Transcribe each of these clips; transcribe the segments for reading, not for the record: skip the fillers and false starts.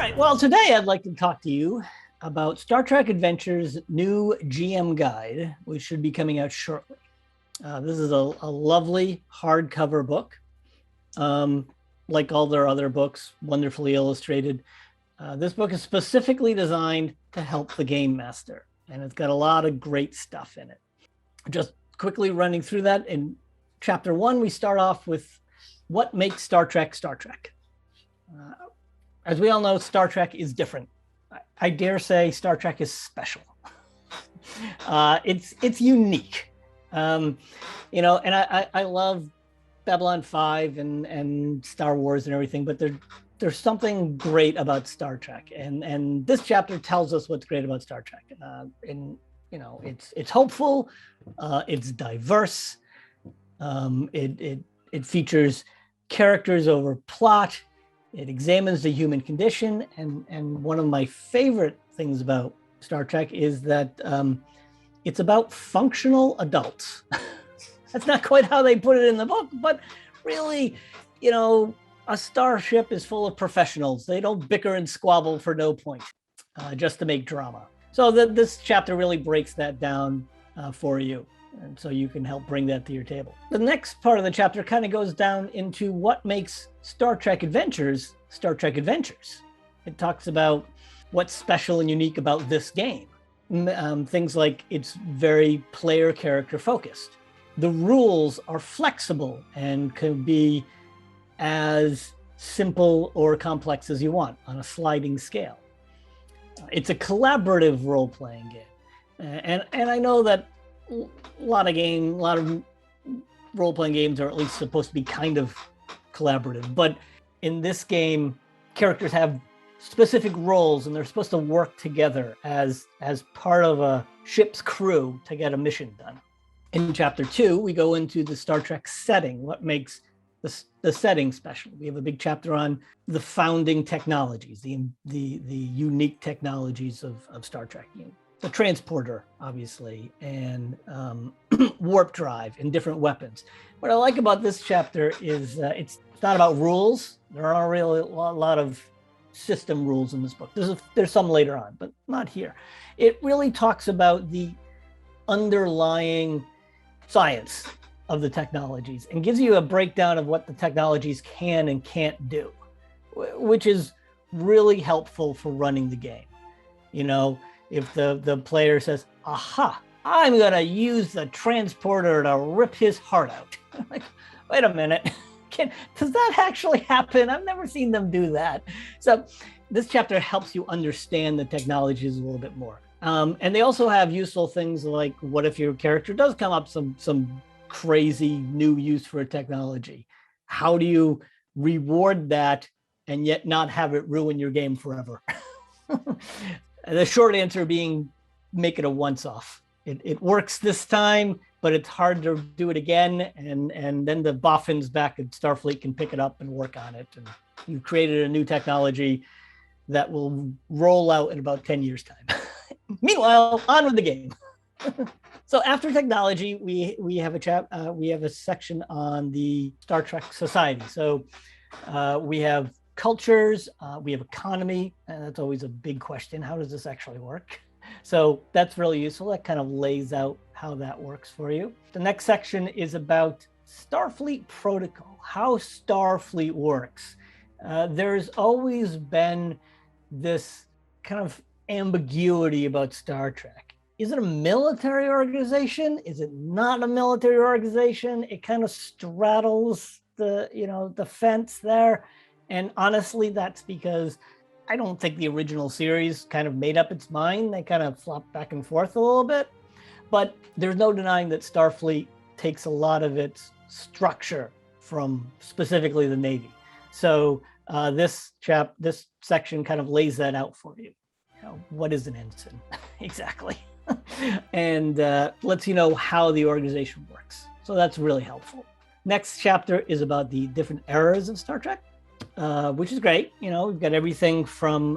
right, well, today I'd like to talk to you about Star Trek Adventures' new GM guide, which should be coming out shortly. This is a lovely hardcover book. Like all their other books, wonderfully illustrated. This book is specifically designed to help the game master, and it's got a lot of great stuff in it. Just quickly running through that, in chapter 1, we start off with what makes Star Trek Star Trek. As we all know, Star Trek is different. I dare say Star Trek is special. It's unique. And I love Babylon 5 and Star Wars and everything, but there's something great about Star Trek, and this chapter tells us what's great about Star Trek. It's hopeful, it's diverse, it features characters over plot. It examines the human condition, and one of my favorite things about Star Trek is that it's about functional adults. That's not quite how they put it in the book, but really, a starship is full of professionals. They don't bicker and squabble for no point, just to make drama. So this chapter really breaks that down for you, and so you can help bring that to your table. The next part of the chapter kind of goes down into what makes Star Trek Adventures Star Trek Adventures. It talks about what's special and unique about this game. Things like it's very player character focused. The rules are flexible and can be as simple or complex as you want on a sliding scale. It's a collaborative role-playing game. And I know that a lot of role-playing games are at least supposed to be kind of collaborative, but in this game, characters have specific roles and they're supposed to work together as part of a ship's crew to get a mission done. In chapter 2, we go into the Star Trek setting, what makes the setting special. We have a big chapter on the founding technologies, the unique technologies of Star Trek. The transporter, obviously, and warp drive and different weapons. What I like about this chapter is it's not about rules. There aren't really a lot of system rules in this book. There's some later on, but not here. It really talks about the underlying science of the technologies and gives you a breakdown of what the technologies can and can't do, which is really helpful for running the game. If the player says, aha, I'm going to use the transporter to rip his heart out. Like, wait a minute. Does that actually happen? I've never seen them do that. So this chapter helps you understand the technologies a little bit more. And they also have useful things like, what if your character does come up some crazy new use for a technology? How do you reward that and yet not have it ruin your game forever? The short answer being, make it a once-off. It works this time, but it's hard to do it again. And then the boffins back at Starfleet can pick it up and work on it. And you've created a new technology that will roll out in about 10 years' time. Meanwhile, on with the game. So after technology, we have a section on the Star Trek society. So we have cultures, we have economy, and that's always a big question. How does this actually work? So that's really useful. That kind of lays out how that works for you. The next section is about Starfleet Protocol, how Starfleet works. There's always been this kind of ambiguity about Star Trek. Is it a military organization? Is it not a military organization? It kind of straddles the fence there. And honestly, that's because I don't think the original series kind of made up its mind. They kind of flopped back and forth a little bit. But there's no denying that Starfleet takes a lot of its structure from specifically the Navy. So this section kind of lays that out for you. What is an ensign? Exactly. And lets you know how the organization works. So that's really helpful. Next chapter is about the different eras of Star Trek. Which is great. We've got everything from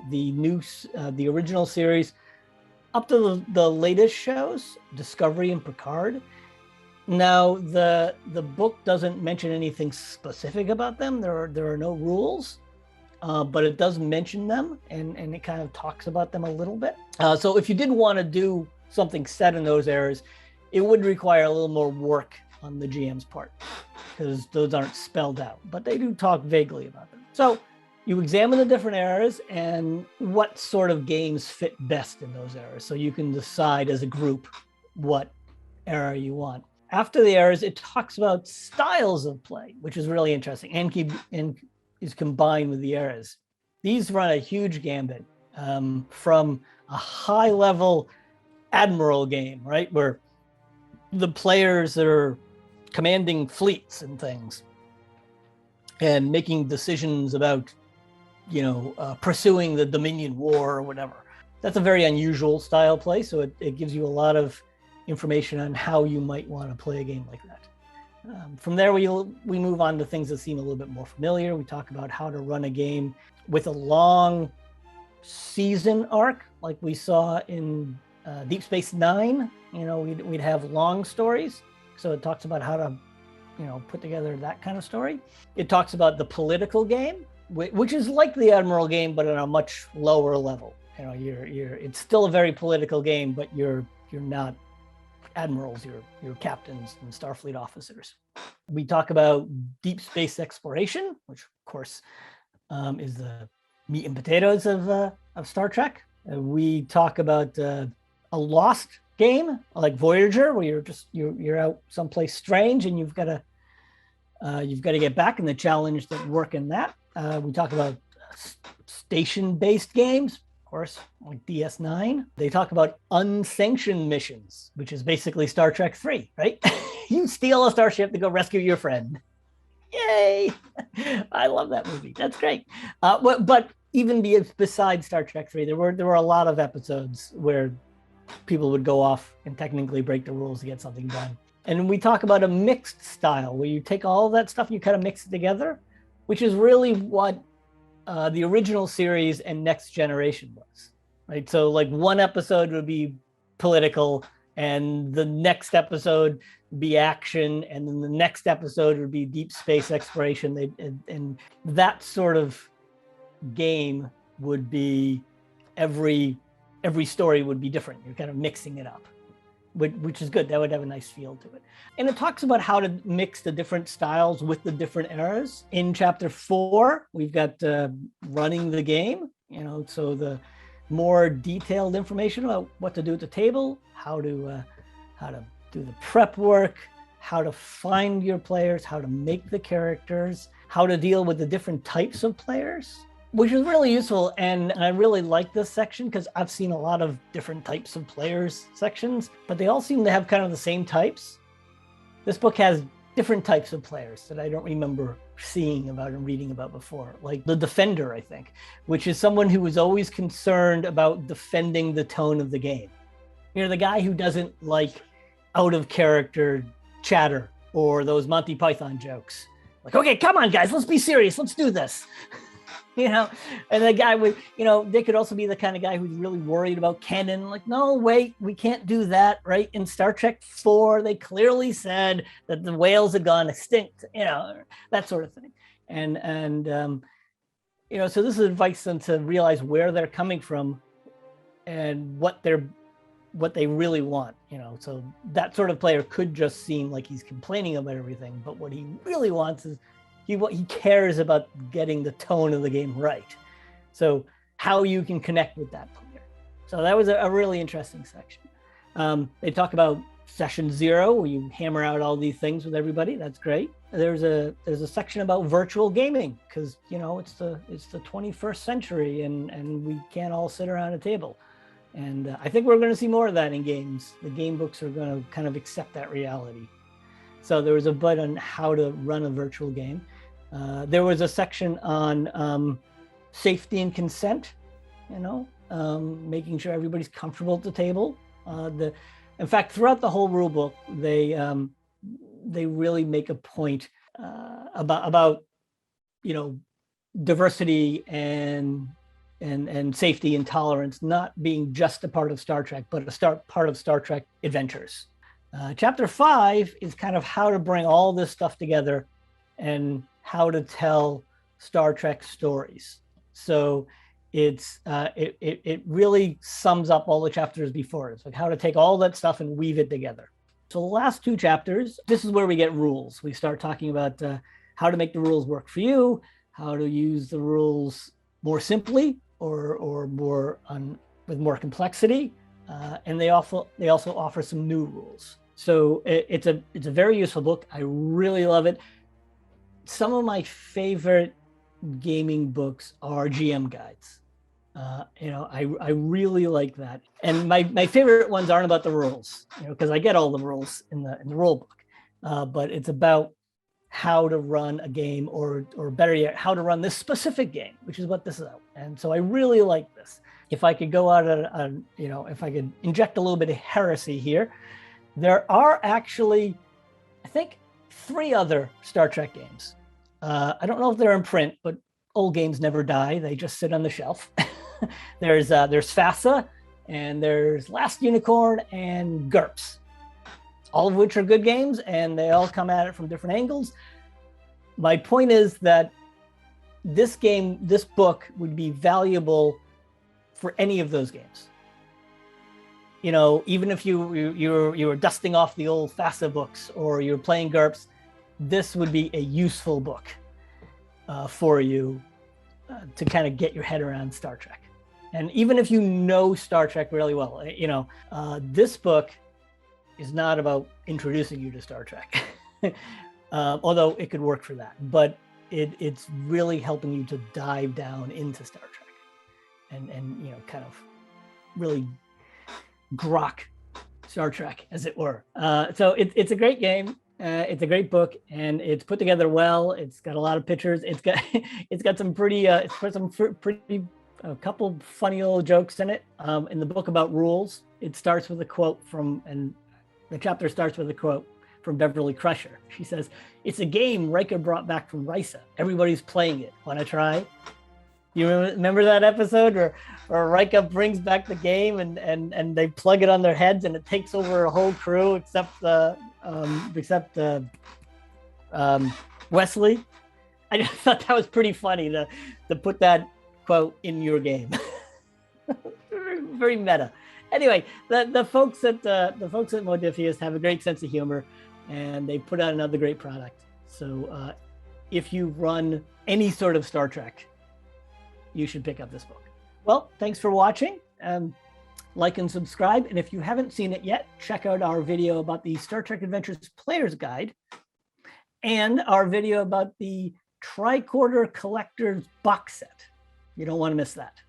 the original series up to the latest shows, Discovery and Picard. Now, the book doesn't mention anything specific about them. There are no rules. but it does mention them, and it kind of talks about them a little bit. So if you did want to do something set in those eras, it would require a little more work on the GM's part, because those aren't spelled out, but they do talk vaguely about them. So you examine the different eras and what sort of games fit best in those eras. So you can decide as a group what era you want. After the eras, it talks about styles of play, which is really interesting, and is combined with the eras. These run a huge gambit, from a high-level admiral game, right, where the players are commanding fleets and things and making decisions about, pursuing the Dominion War or whatever. That's a very unusual style play, so it gives you a lot of information on how you might want to play a game like that. From there, we move on to things that seem a little bit more familiar. We talk about how to run a game with a long season arc, like we saw in Deep Space Nine. We'd have long stories. So it talks about how to, put together that kind of story. It talks about the political game, which is like the Admiral game, but on a much lower level. It's still a very political game, but you're not admirals, you're captains and Starfleet officers. We talk about deep space exploration, which of course is the meat and potatoes of Star Trek. We talk about a lost game like Voyager, where you're out someplace strange and you've got to get back, and the challenge that work in that. We talk about station-based games, of course, like DS9. They talk about unsanctioned missions, which is basically Star Trek 3, right? You steal a starship to go rescue your friend. Yay! I love that movie. That's great. But even besides Star Trek 3, there were a lot of episodes where people would go off and technically break the rules to get something done. And we talk about a mixed style, where you take all of that stuff and you kind of mix it together, which is really what the original series and Next Generation was, right? So like one episode would be political, and the next episode would be action, and then the next episode would be deep space exploration. And that sort of game would be every story would be different. You're kind of mixing it up, which is good. That would have a nice feel to it. And it talks about how to mix the different styles with the different eras. In chapter 4, we've got running the game, so the more detailed information about what to do at the table, how to do the prep work, how to find your players, how to make the characters, how to deal with the different types of players, which is really useful. And I really like this section because I've seen a lot of different types of players sections, but they all seem to have kind of the same types. This book has different types of players that I don't remember seeing about and reading about before, like the defender, I think, which is someone who was always concerned about defending the tone of the game. The guy who doesn't like out of character chatter or those Monty Python jokes. Like, okay, come on, guys, let's be serious. Let's do this. And the guy would, they could also be the kind of guy who's really worried about canon. Like, no, wait, we can't do that, right? In Star Trek 4, they clearly said that the whales had gone extinct, that sort of thing. And so this invites them to realize where they're coming from and what they really want, So that sort of player could just seem like he's complaining about everything, but what he really wants is he cares about getting the tone of the game right. So how you can connect with that player. So that was a really interesting section. They talk about session 0, where you hammer out all these things with everybody. That's great. There's a section about virtual gaming, because it's the 21st century and we can't all sit around a table. And I think we're going to see more of that in games. The game books are going to kind of accept that reality. So there was a bit on how to run a virtual game. There was a section on safety and consent, making sure everybody's comfortable at the table. In fact, throughout the whole rule book, they really make a point about diversity and safety and tolerance not being just a part of Star Trek, but part of Star Trek Adventures. Chapter 5 is kind of how to bring all this stuff together and how to tell Star Trek stories. So it really sums up all the chapters before. It's like how to take all that stuff and weave it together. So the last 2 chapters, this is where we get rules. We start talking about how to make the rules work for you, how to use the rules more simply or more with more complexity, and they also offer some new rules. So it's a very useful book. I really love it. Some of my favorite gaming books are GM guides. I really like that. And my favorite ones aren't about the rules, because I get all the rules in the rule book, but it's about how to run a game, or better yet, how to run this specific game, which is what this is about. And so I really like this. If I could go out if I could inject a little bit of heresy here, there are actually, I think, 3 other Star Trek games. I don't know if they're in print, but old games never die. They just sit on the shelf. There's FASA, and there's Last Unicorn, and GURPS, all of which are good games, and they all come at it from different angles. My point is that this book would be valuable for any of those games. Even if you were dusting off the old FASA books, or you're playing GURPS, this would be a useful book for you to kind of get your head around Star Trek. And even if you know Star Trek really well, this book is not about introducing you to Star Trek, although it could work for that. But it's really helping you to dive down into Star Trek and kind of really grok Star Trek, as it were. So it's a great game. It's a great book, and it's put together well. It's got a lot of pictures. It's got some pretty a couple funny little jokes in it. In the book about rules, it starts with a quote and the chapter starts with a quote from Beverly Crusher. She says, "It's a game Riker brought back from Risa. Everybody's playing it. Want to try?" You remember that episode where Riker brings back the game and they plug it on their heads and it takes over a whole crew except Wesley? I just thought that was pretty funny to put that quote in your game. Very meta. Anyway, the folks at Modiphius have a great sense of humor, and they put out another great product. So if you run any sort of Star Trek, you should pick up this book. Well, thanks for watching. Like and subscribe. And if you haven't seen it yet, check out our video about the Star Trek Adventures Player's Guide and our video about the Tricorder Collector's Box Set. You don't want to miss that.